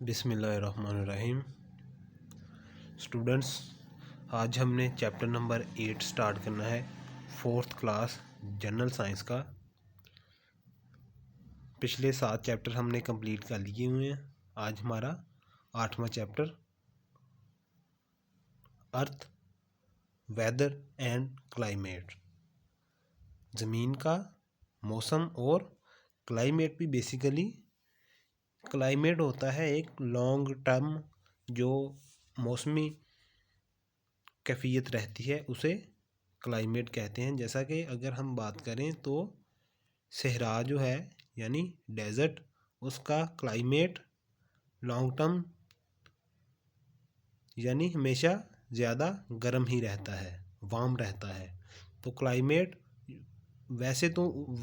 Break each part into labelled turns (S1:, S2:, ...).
S1: बिस्मिल्लाहिर्रहमानिर्रहीम। स्टूडेंट्स, आज हमने चैप्टर नंबर 8 स्टार्ट करना है, 4th क्लास जनरल साइंस का। पिछले 7 चैप्टर हमने कंप्लीट कर लिए हुए हैं। आज हमारा 8वां chapter earth, weather and climate. ज़मीन का मौसम और क्लाइमेट भी बेसिकली क्लाइमेट होता है एक लॉन्ग टर्म जो मौसमी कैफियत रहती है, उसे क्लाइमेट कहते हैं। जैसा कि अगर हम बात करें तो सहरा जो है यानी डेज़र्ट, उसका क्लाइमेट लॉन्ग टर्म यानी हमेशा ज़्यादा गर्म ही रहता है, वार्म रहता है। तो क्लाइमेट वैसे तो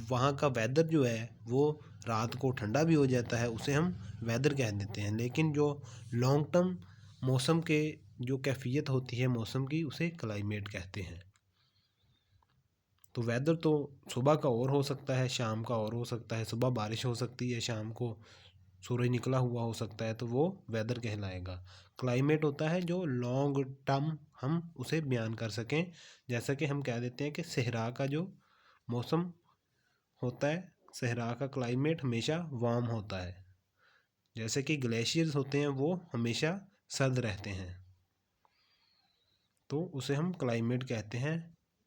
S1: वहाँ का वेदर जो है वो रात को ठंडा भी हो जाता है, उसे हम वेदर कह देते हैं। लेकिन जो लॉन्ग टर्म मौसम के जो कैफियत होती है मौसम की, उसे क्लाइमेट कहते हैं। तो वेदर तो सुबह का और हो सकता है, शाम का और हो सकता है। सुबह बारिश हो सकती है, शाम को सूरज निकला हुआ हो सकता है, तो वो वेदर कहलाएगा। क्लाइमेट होता है जो लॉन्ग टर्म हम उसे बयान कर सकें। जैसा कि हम कह देते हैं कि सहरा का जो मौसम होता है, सहरा का क्लाइमेट हमेशा वार्म होता है। जैसे कि ग्लेशियर्स होते हैं वो हमेशा सर्द रहते हैं, तो उसे हम क्लाइमेट कहते हैं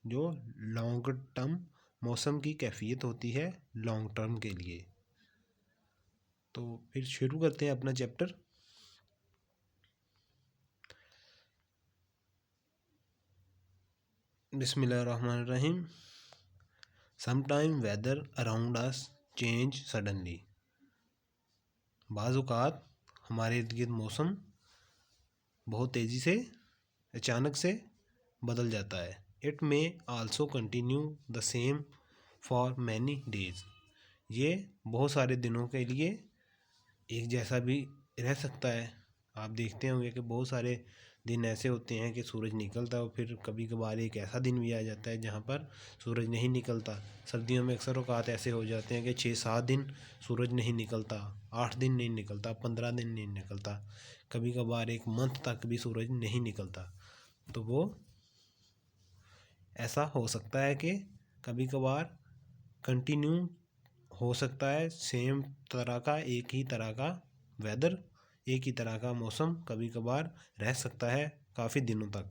S1: जो लॉन्ग टर्म मौसम की कैफियत होती है लॉन्ग टर्म के लिए। तो फिर शुरू करते हैं अपना चैप्टर। बिस्मिल्लाहिर्रहमानिर्रहीम। Sometime weather around us change suddenly. बाज़ औक़ात हमारे इर्द गिर्द मौसम बहुत तेज़ी से अचानक से बदल जाता है। It may also continue the same for many days. ये बहुत सारे दिनों के लिए एक जैसा भी रह सकता है। आप देखते होंगे कि बहुत सारे दिन ऐसे होते हैं कि सूरज निकलता है और फिर कभी कभार एक ऐसा दिन भी आ जाता है जहाँ पर सूरज नहीं निकलता। सर्दियों में अक्सर औक़ात ऐसे हो जाते हैं कि 6-7 दिन सूरज नहीं निकलता, 8 दिन नहीं निकलता, 15 दिन नहीं निकलता, कभी कभार एक मंथ तक भी सूरज नहीं निकलता। तो वो ऐसा हो सकता है कि कभी कभार कंटिन्यू हो सकता है सेम तरह का, एक ही तरह का वेदर, एक ही तरह का मौसम कभी कभार रह सकता है काफ़ी दिनों तक।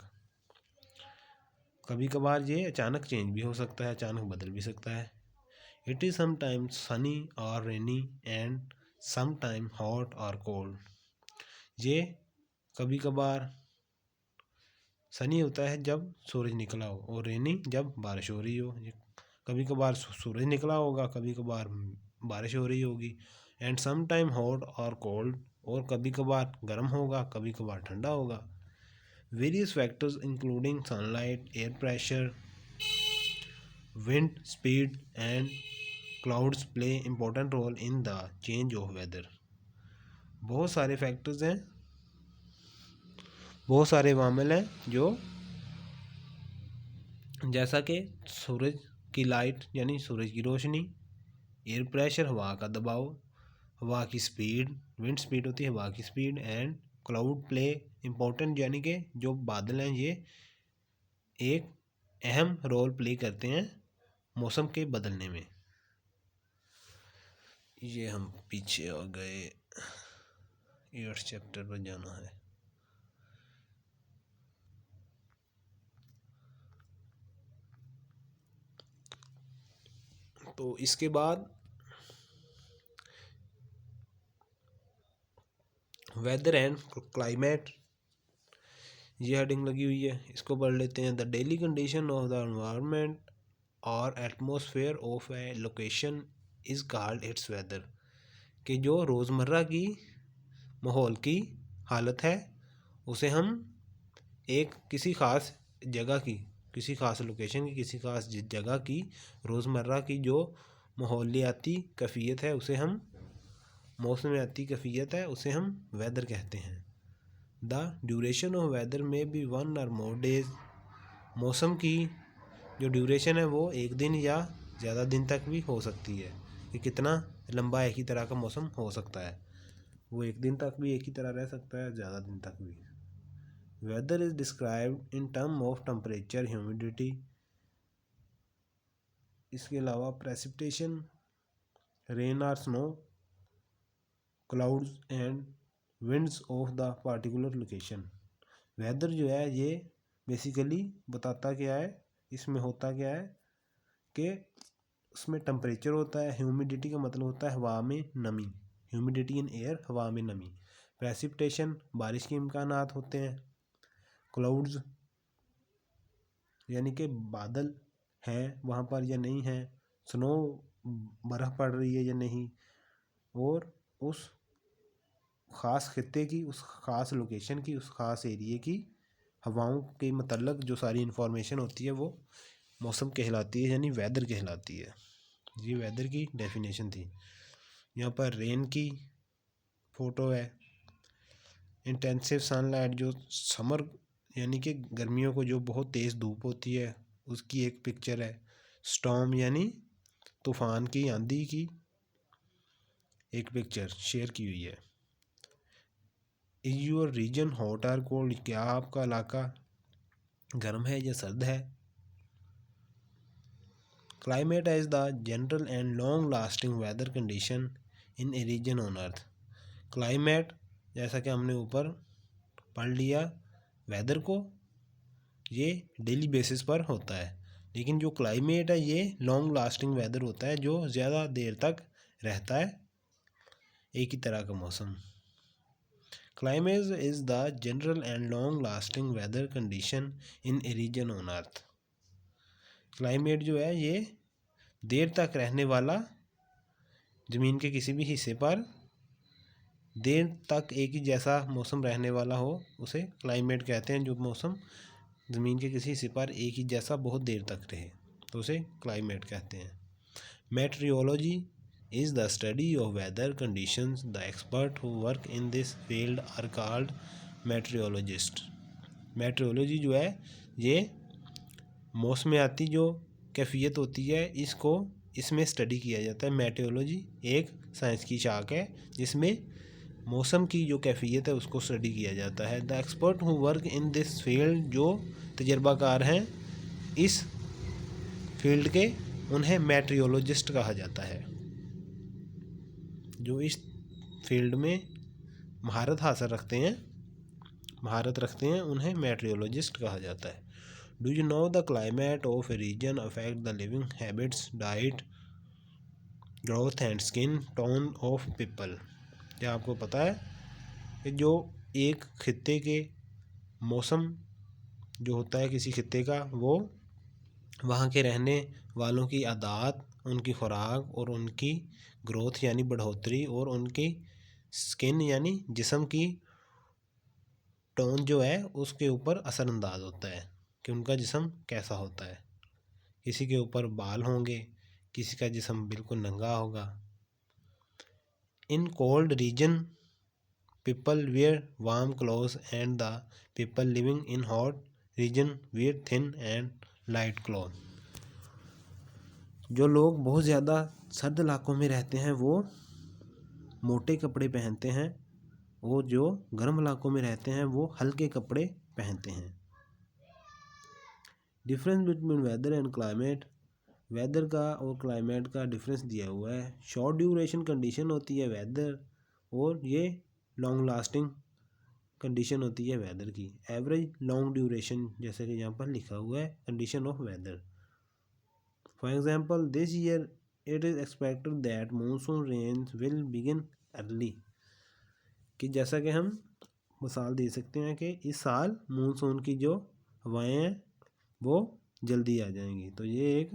S1: कभी कभार ये अचानक चेंज भी हो सकता है, अचानक बदल भी सकता है। इट इज़ समटाइम्स सनी और रेनी एंड समटाइम हॉट और कोल्ड। ये कभी कभार सनी होता है जब सूरज निकला हो, और रेनी जब बारिश हो रही हो। कभी कभार सूरज निकला होगा, कभी कभार बारिश हो रही होगी। एंड सम टाइम हॉट और कोल्ड, और कभी कभार गर्म होगा, कभी कभार ठंडा होगा। Various factors including sunlight, air pressure, wind speed and clouds play important role in the change of weather. बहुत सारे फैक्टर्स हैं, बहुत सारे वामिल हैं जो, जैसा कि सूरज की लाइट यानी सूरज की रोशनी, एयर प्रेशर हवा का दबाव, हवा की स्पीड, विंड स्पीड होती है हवा की speed, and cloud play important यानी कि जो बादल हैं ये एक अहम रोल प्ले करते हैं मौसम के बदलने में। ये हम पीछे आ गए, 8th चैप्टर पर जाना है। तो इसके बाद वेदर एंड क्लाइमेट, ये हेडिंग लगी हुई है, इसको पढ़ लेते हैं। The daily condition of the environment और atmosphere of a location is called its weather. कि जो रोज़मर्रा की माहौल की हालत है उसे हम एक किसी ख़ास जगह की, किसी ख़ास लोकेशन की, किसी ख़ास जगह की रोज़मर्रा की जो माहौलियाती कैफियत है उसे हम, मौसमियाती कैफियत है उसे हम वेदर कहते हैं। द ड्यूरेशन ऑफ वेदर में बी 1 और मोर डेज। मौसम की जो ड्यूरेशन है वो एक दिन या ज़्यादा दिन तक भी हो सकती है, कि कितना लंबा एक ही तरह का मौसम हो सकता है। वो एक दिन तक भी एक ही तरह रह सकता है, ज़्यादा दिन तक भी। Weather is described in term of temperature, humidity. इसके अलावा प्रेसिपिटेशन, रेन और snow, clouds and winds of the particular location. Weather जो है ये बेसिकली बताता क्या है, इसमें होता क्या है कि उसमें टेम्परेचर होता है, ह्यूमिडिटी का मतलब होता है हवा में नमी, ह्यूमिडिटी इन एयर, हवा में नमी। प्रेसिपिटेशन, बारिश के इम्कानात होते हैं। क्लाउड्स यानी कि बादल हैं वहाँ पर या नहीं हैं। स्नो, बर्फ़ पड़ रही है या नहीं। और उस ख़ास खित्ते की, उस ख़ास लोकेशन की, उस ख़ास एरिए की हवाओं के मतलब जो सारी इन्फॉर्मेशन होती है वो मौसम कहलाती है, यानी वेदर कहलाती है। ये वेदर की डेफिनेशन थी। यहाँ पर रेन की फ़ोटो है। इंटेंसिव सनलाइट, जो समर यानी कि गर्मियों को जो बहुत तेज़ धूप होती है उसकी एक पिक्चर है। स्टॉर्म यानी तूफ़ान की, आंधी की एक पिक्चर शेयर की हुई है। इज़ योर रीजन हॉट और कोल्ड, क्या आपका इलाका गर्म है या सर्द है। Climate is the general and long lasting weather condition in a region on earth. Climate, जैसा कि हमने ऊपर पढ़ लिया, वेदर को ये डेली बेसिस पर होता है, लेकिन जो क्लाइमेट है ये लॉन्ग लास्टिंग वेदर होता है, जो ज़्यादा देर तक रहता है एक ही तरह का मौसम। Climate is the general and long lasting weather condition in a region on earth. Climate जो है ये देर तक रहने वाला, ज़मीन के किसी भी हिस्से पर देर तक एक ही जैसा मौसम रहने वाला हो उसे क्लाइमेट कहते हैं। जो मौसम ज़मीन के किसी हिस्से पर एक ही जैसा बहुत देर तक रहे तो उसे क्लाइमेट कहते हैं। Meteorology is the study of weather conditions. The expert who work in this field are called meteorologist. Meteorology जो है ये मौसमियाती जो कैफियत होती है इसमें स्टडी किया जाता है। मेट्रियोलॉजी एक साइंस की शाख है जिसमें मौसम की जो कैफियत है उसको स्टडी किया जाता है। The expert who work in this field, जो तजर्बाकार हैं इस फील्ड के, उन्हें मेट्रियोलॉजिस्ट कहा जाता है। जो इस फील्ड में महारत हासिल रखते हैं उन्हें मेट्रियोलॉजिस्ट कहा जाता है। Do you know the climate of a region affect the living habits, diet, growth and skin tone of people. क्या आपको पता है कि जो एक खित्ते के मौसम जो होता है किसी खित्ते का, वो वहाँ के रहने वालों की आदत, उनकी खुराक और उनकी ग्रोथ यानी बढ़ोतरी और उनकी स्किन यानी जिस्म की टोन जो है उसके ऊपर असरअंदाज होता है कि उनका जिस्म कैसा होता है। किसी के ऊपर बाल होंगे, किसी का जिस्म बिल्कुल नंगा होगा। In cold region people wear warm clothes and the people living in hot region wear thin and light cloth. जो लोग बहुत ज़्यादा सर्द इलाकों में रहते हैं वो मोटे कपड़े पहनते हैं और जो गर्म इलाकों में रहते हैं वो हल्के कपड़े पहनते हैं। Difference between weather and climate, weather का और क्लाइमेट का डिफरेंस दिया हुआ है। शॉर्ट ड्यूरेशन कंडीशन होती है वेदर और ये लॉन्ग लास्टिंग कंडीशन होती है वेदर की। एवरेज लॉन्ग ड्यूरेशन जैसे कि यहाँ पर लिखा हुआ है condition of weather. For example this year it is expected that monsoon rains will begin early. कि जैसा कि हम मिसाल दे सकते हैं कि इस साल मानसून की जो हवाएं हैं वो जल्दी आ जाएंगी। तो ये एक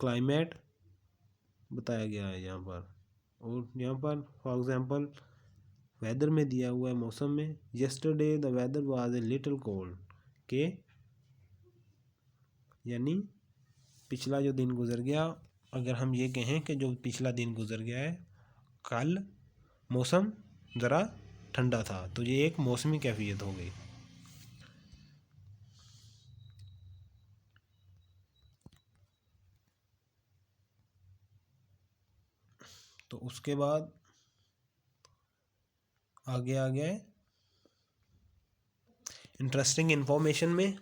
S1: क्लाइमेट बताया गया है यहाँ पर। और यहाँ पर फॉर एग्जांपल वेदर में दिया हुआ है मौसम में, yesterday the weather was a little cold, के यानी पिछला जो दिन गुजर गया, अगर हम ये कहें कि जो पिछला दिन गुजर गया है कल मौसम ज़रा ठंडा था, तो ये एक मौसमी कैफियत हो गई। तो उसके बाद आगे आ गया है इंटरेस्टिंग इन्फॉर्मेशन में।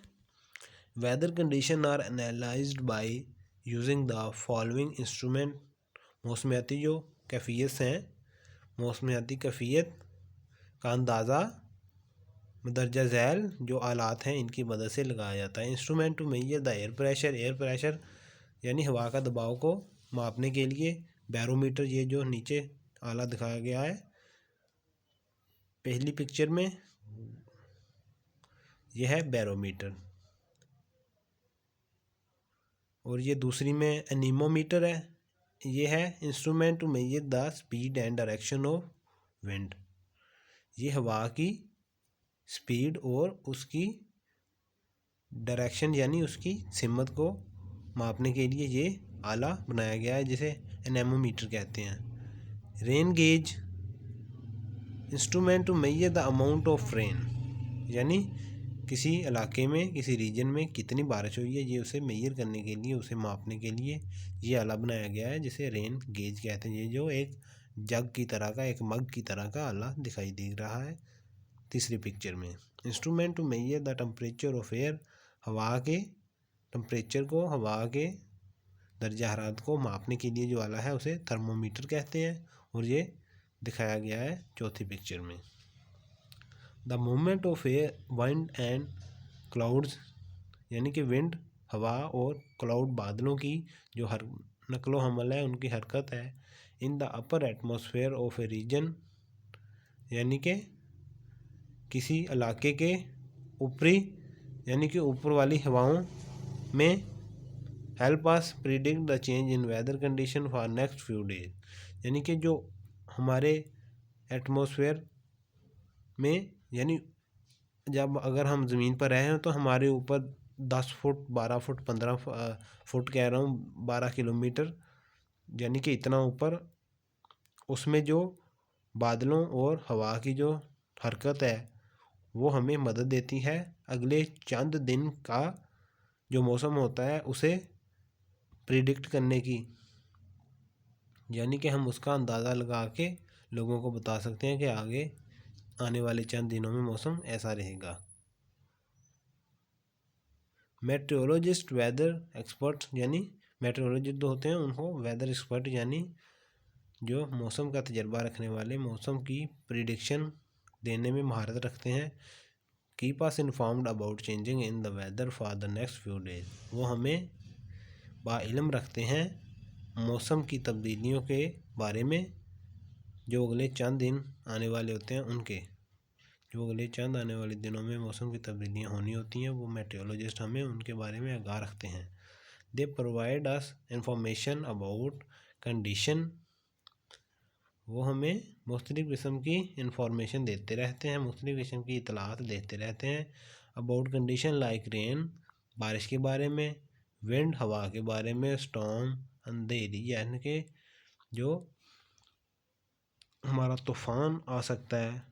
S1: Weather condition are analysed by using the following instrument. मौसमियाती जो कैफियत हैं, मौसमियाती कैफियत का अंदाज़ा मदरजा झैल जो आलात हैं इनकी मदद से लगाया जाता है। Instrument to measure the air pressure, air pressure यानी हवा का दबाव को मापने के लिए बैरोमीटर, ये जो नीचे आला दिखाया गया है पहली पिक्चर में, यह है बैरोमीटर। और ये दूसरी में एनीमोमीटर है। ये है instrument to measure the speed and direction of wind. ये हवा की स्पीड और उसकी डायरेक्शन यानी उसकी सिमत को मापने के लिए ये आला बनाया गया है, जिसे एनेमोमीटर कहते हैं। Rain gauge instrument to measure the amount of rain, यानी किसी इलाके में, किसी रीजन में कितनी बारिश हुई है, ये उसे मेजर करने के लिए, उसे मापने के लिए ये आला बनाया गया है, जिसे रेन गेज कहते हैं। ये जो एक जग की तरह का, एक मग की तरह का आला दिखाई दे रहा है तीसरी पिक्चर में। Instrument to measure the temperature of air, हवा के टेम्परेचर को, हवा के दर्जा हरारत को मापने के लिए जो आला है उसे थर्मोमीटर कहते हैं। और ये दिखाया गया है चौथी पिक्चर में। The movement of air, wind and clouds, यानी कि विंड हवा और क्लाउड बादलों की जो हर नकलो हमल है, उनकी हरकत है। In the upper atmosphere of a region, यानी कि किसी इलाके के ऊपरी, यानी कि ऊपर वाली हवाओं में, help us predict the change in weather condition for next few days, यानी कि जो हमारे एटमॉस्फेयर में, यानी जब अगर हम ज़मीन पर रहे हैं तो हमारे ऊपर 10 फुट 12 फुट 15 फुट कह रहा हूँ, 12 किलोमीटर, यानी कि इतना ऊपर, उसमें जो बादलों और हवा की जो हरकत है वो हमें मदद देती है अगले चंद दिन का जो मौसम होता है उसे प्रिडिक्ट करने की, यानी कि हम उसका अंदाज़ा लगा के लोगों को बता सकते हैं कि आगे आने वाले चंद दिनों में मौसम ऐसा रहेगा। मेट्रोलॉजिस्ट, वेदर एक्सपर्ट, यानी मेट्रोलॉजिस्ट जो होते हैं उनको वेदर एक्सपर्ट यानी जो मौसम का तजर्बा रखने वाले, मौसम की प्रिडिक्शन देने में महारत रखते हैं। Keep us informed about changing in the weather for the next few days, वो हमें बाइल्म रखते हैं मौसम की तब्दीलियों के बारे में जो अगले चंद दिन आने वाले होते हैं उनके, जो अगले चंद आने वाले दिनों में मौसम की तब्दीलियाँ होनी होती हैं, वो मेट्रोलॉजिस्ट हमें उनके बारे में आगाह रखते हैं। They provide us information about condition, वो हमें मुख्तलिफ़ किस्म की इंफॉर्मेशन देते रहते हैं, मुख्तलिफ़ किस्म की इतलात देते रहते हैं। अबाउट कंडीशन लाइक रेन, बारिश के बारे में, विंड, हवा के बारे में, स्टॉर्म, अंधेरी, यानी कि जो हमारा तूफ़ान आ सकता है,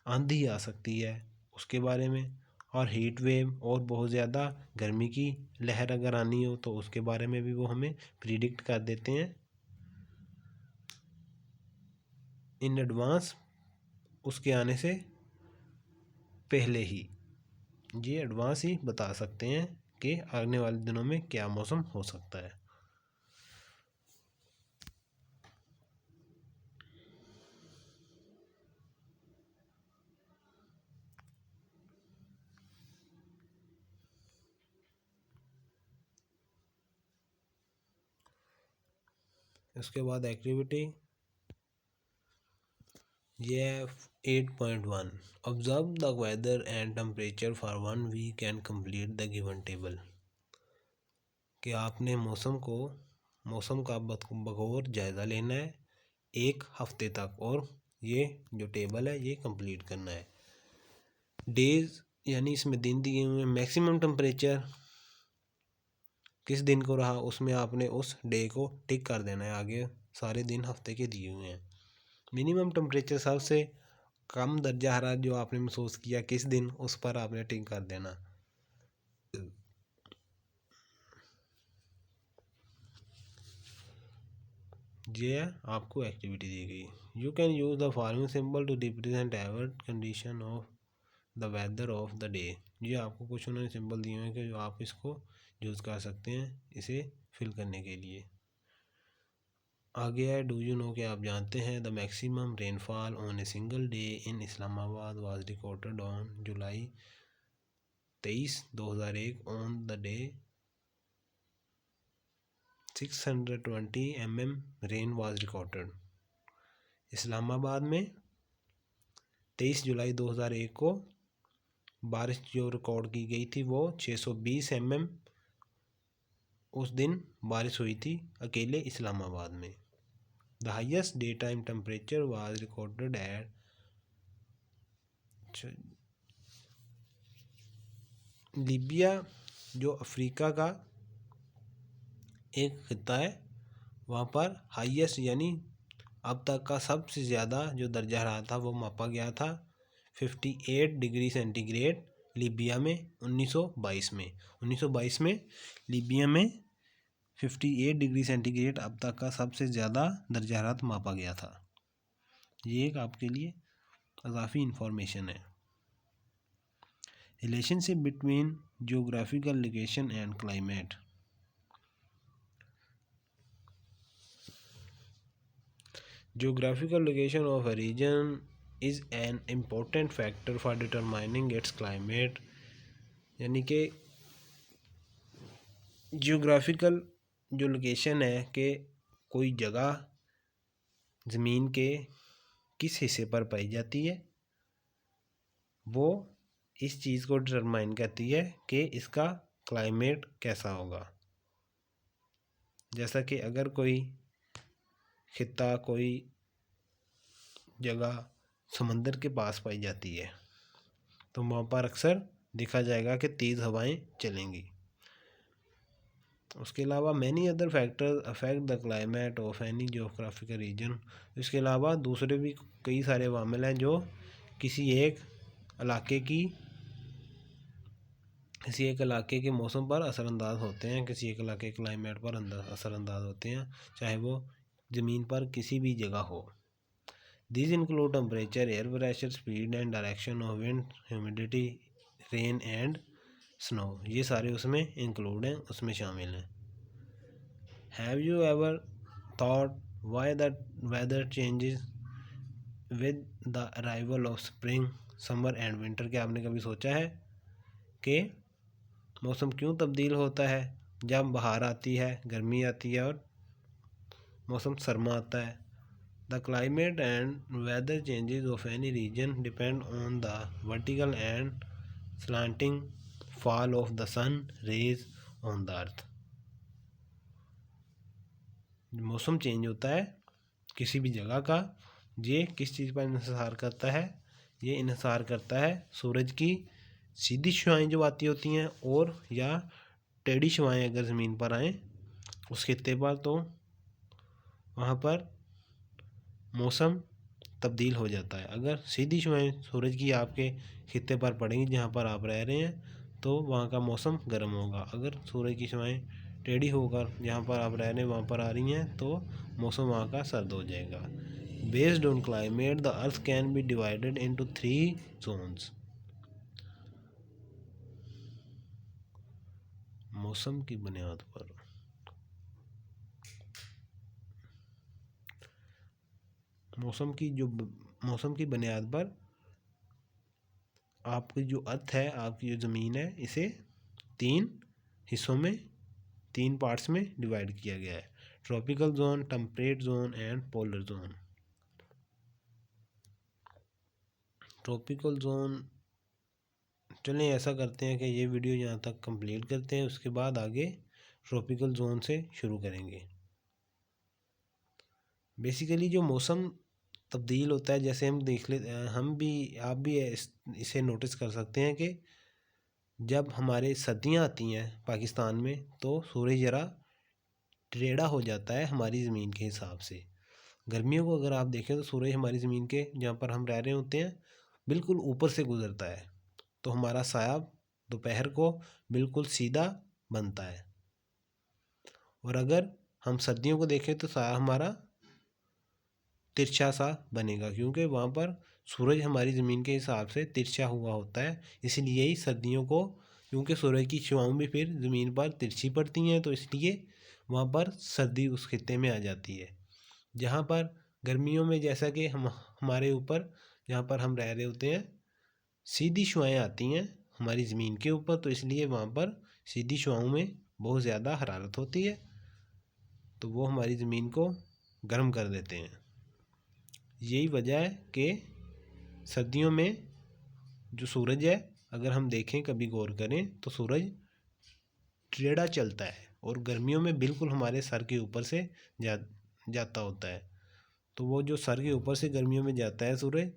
S1: आंधी आ सकती है, उसके बारे में, और हीट वेव और बहुत ज़्यादा गर्मी की लहर अगर आनी हो तो उसके बारे में भी वो हमें प्रिडिक्ट कर देते हैं इन एडवांस, उसके आने से पहले ही, ये एडवांस ही बता सकते हैं कि आने वाले दिनों में क्या मौसम हो सकता है। इसके बाद एक्टिविटी ये 8.1 observe the weather and temperature for 1 week and complete the given table, कि आपने मौसम का बगौर जायज़ा लेना है एक हफ्ते तक, और ये जो टेबल है ये कंप्लीट करना है। डेज, यानी इसमें दिन दिए हुए हैं, मैक्सिमम टेम्परेचर किस दिन को रहा उसमें आपने उस डे को टिक कर देना है, आगे सारे दिन हफ्ते के दिए हुए हैं। मिनिमम टेम्परेचर, सबसे कम दर्जा हरारत जो आपने महसूस किया किस दिन, उस पर आपने टिक कर देना। ये आपको एक्टिविटी दी गई। You can use the following symbol to represent ever condition of the weather of the day. ये आपको कुछ उन्होंने सिंबल दिए हैं कि जो आप इसको यूज़ कर सकते हैं इसे फिल करने के लिए। आगे है, डू यू नो कि आप जानते हैं the maximum rainfall on a single day in Islamabad was recorded on July 23, 2001 on the day 620 mm rain was recorded. Islamabad में 23 जुलाई 2001 को बारिश जो रिकॉर्ड की गई थी वो 620 mm उस दिन बारिश हुई थी अकेले इस्लामाबाद में। The highest day time temperature was recorded at Libya, जो अफ्रीका का एक खिता है, वहाँ पर हाईएस्ट यानी अब तक का सबसे ज़्यादा जो दर्जा रहा था वो मापा गया था 58 डिग्री सेंटीग्रेड लीबिया में 1922 में। 1922 में लीबिया में 58 डिग्री सेंटीग्रेड अब तक का सबसे ज़्यादा दर्जा हरारत मापा गया था। ये एक आपके लिए काफ़ी इंफॉर्मेशन है। Relationship between geographical location and climate. Geographical location of a region is an important factor for determining its climate। यानी कि जियोग्राफिकल जो लोकेशन है कि कोई जगह ज़मीन के किस हिस्से पर पाई जाती है वो इस चीज़ को डिटरमाइन करती है कि इसका क्लाइमेट कैसा होगा। जैसा कि अगर कोई खिता कोई जगह समंदर के पास पाई जाती है तो वहाँ पर अक्सर देखा जाएगा कि तेज़ हवाएं चलेंगी। उसके अलावा many other factors affect the climate of any geographical region. इसके अलावा दूसरे भी कई सारे वामिल हैं जो किसी एक इलाके के मौसम पर असरअंदाज होते हैं, किसी एक इलाके के क्लाइमेट पर असरअंदाज होते हैं, चाहे वो ज़मीन पर किसी भी जगह हो। These include temperature, air pressure, speed and direction of wind, humidity, rain and snow। ये सारे उसमें इंक्लूड हैं, उसमें शामिल हैं। Have you ever thought why the weather changes with the arrival of spring, summer and winter? क्या आपने कभी सोचा है कि मौसम क्यों तब्दील होता है जब बहार आती है, गर्मी आती है और मौसम सरमा आता है? The climate and weather changes of any region depend on the vertical and slanting fall of the sun rays on the earth। मौसम चेंज होता है किसी भी जगह का, ये किस चीज़ पर इन्हिसार करता है? ये इन्हिसार करता है सूरज की सीधी शुआएं जो आती होती हैं और या टेढ़ी शुआएं अगर ज़मीन पर आएँ उस खित्ते पर तो वहाँ पर मौसम तब्दील हो जाता है। अगर सीधी शुआएं सूरज की आपके खित्ते पर पड़ेंगी जहाँ पर आप रह रहे हैं तो वहाँ का मौसम गर्म होगा। अगर सूरज की शुआएं टेढ़ी होकर जहाँ पर आप रह रहे हैं वहाँ पर आ रही हैं तो मौसम वहाँ का सर्द हो जाएगा। Based on climate the earth can be divided into 3 zones. मौसम की बुनियाद पर मौसम की बुनियाद पर आपकी जो अर्थ है, आपकी जो ज़मीन है, इसे 3 हिस्सों में 3 पार्ट्स में डिवाइड किया गया है। Tropical zone, temperate zone and polar zone. Tropical zone, चलें ऐसा करते हैं कि ये वीडियो यहाँ तक कंप्लीट करते हैं, उसके बाद आगे ट्रॉपिकल जोन से शुरू करेंगे। बेसिकली जो मौसम तब्दील होता है, जैसे हम देख ले हम भी आप भी इसे नोटिस कर सकते हैं कि जब हमारे सर्दियाँ आती हैं पाकिस्तान में तो सूरज ज़रा टेढ़ा हो जाता है हमारी ज़मीन के हिसाब से। गर्मियों को अगर आप देखें तो सूरज हमारी ज़मीन के जहाँ पर हम रह रहे होते हैं बिल्कुल ऊपर से गुज़रता है, तो हमारा साया दोपहर को बिल्कुल सीधा बनता है। और अगर हम सर्दियों को देखें तो साया हमारा तिरछा सा बनेगा, क्योंकि वहाँ पर सूरज हमारी ज़मीन के हिसाब से तिरछा हुआ होता है। इसलिए ही सर्दियों को, क्योंकि सूरज की छाँव भी फिर ज़मीन पर तिरछी पड़ती हैं, तो इसलिए वहाँ पर सर्दी उस खित्ते में आ जाती है। जहाँ पर गर्मियों में, जैसा कि हमारे ऊपर जहाँ पर हम रह रहे होते हैं, सीधी छुआएँ आती हैं हमारी ज़मीन के ऊपर, तो इसलिए वहाँ पर सीधी छुआओं में बहुत ज़्यादा हरारत होती है, तो वो हमारी ज़मीन को गर्म कर देते हैं। यही वजह है कि सर्दियों में जो सूरज है, अगर हम देखें, कभी गौर करें, तो सूरज टेढ़ा चलता है, और गर्मियों में बिल्कुल हमारे सर के ऊपर से जाता होता है। तो वो जो सर के ऊपर से गर्मियों में जाता है सूरज,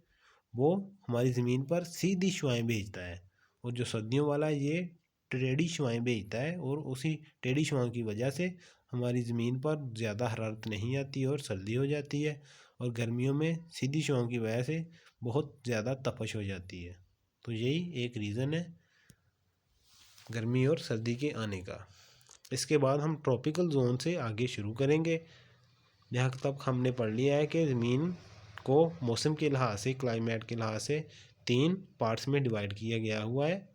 S1: वो हमारी ज़मीन पर सीधी छुआएँ भेजता है, और जो सर्दियों वाला ये टेढ़ी छुआएँ भेजता है, और उसी टेढ़ी छुआओं की वजह से हमारी ज़मीन पर ज़्यादा हरारत नहीं आती और सर्दी हो जाती है, और गर्मियों में सीधी छुआओं की वजह से बहुत ज़्यादा तपश हो जाती है। तो यही एक रीज़न है गर्मी और सर्दी के आने का। इसके बाद हम ट्रॉपिकल जोन से आगे शुरू करेंगे। यहाँ तक हमने पढ़ लिया है कि ज़मीन को मौसम के लिहाज से, क्लाइमेट के लिहाज से 3 पार्ट्स में डिवाइड किया गया हुआ है: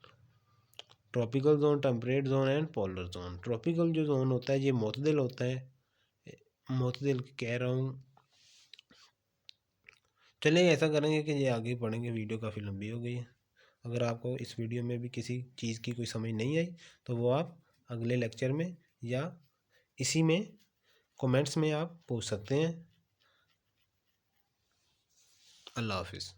S1: tropical zone, temperate zone and polar zone. Tropical जो जोन होता है ये मोतदिल होता है, मोतदिल कह रहा हूँ। चलिए ऐसा करेंगे कि ये आगे पढ़ेंगे, वीडियो काफ़ी लंबी हो गई है। अगर आपको इस वीडियो में भी किसी चीज़ की कोई समझ नहीं आई, तो वो आप अगले लेक्चर में या इसी में कमेंट्स में आप पूछ सकते हैं। अल्लाह हाफिज़।